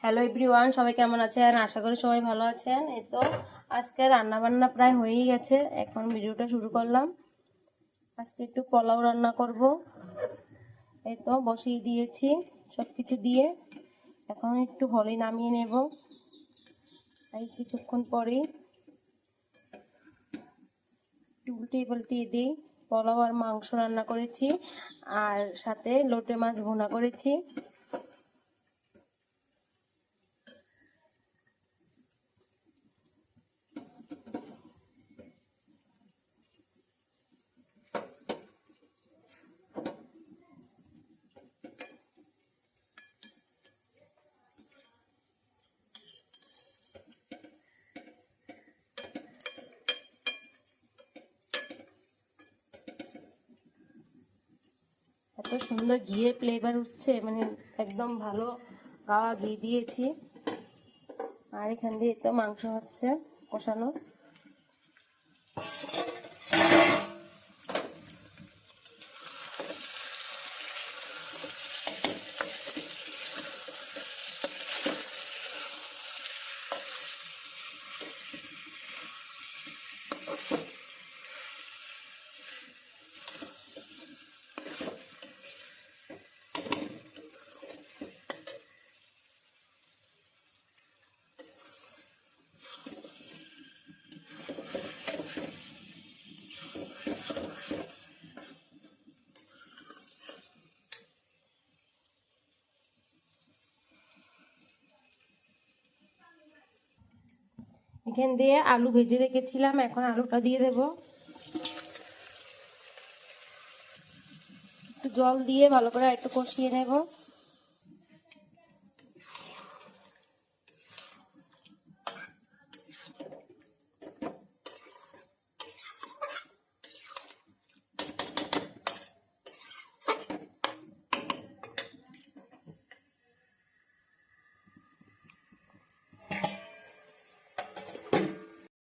Hello everyone, সবাই কেমন আছেন? আশা করি সবাই ভালো আছেন। এই তো আজকে রান্না বান্না প্রায় হয়েই গেছে, এখন ভিডিওটা শুরু করলাম। আজকে একটু পোলাও রান্না করব। এই তো বসিয়ে দিয়েছি সবকিছু দিয়ে, এখন একটু হলে নামিয়ে নেব। এই কিছুক্ষণ পরেই উল্টিয়ে পাল্টিয়ে দিই। পোলাও আর মাংস রান্না করেছি, আর সাথে লোটে মাছ ভুনা করেছি। এত সুন্দর ঘিয়ের ফ্লেভার উঠছে, মানে একদম ভালো গাওয়া ঘি দিয়েছি। আর এখান দিয়ে তো মাংস হচ্ছে কষানো। এখান দিয়ে আলু ভেজে রেখেছিলাম, এখন আলুটা দিয়ে দেব। একটু জল দিয়ে ভালো করে একটু কষিয়ে নেব।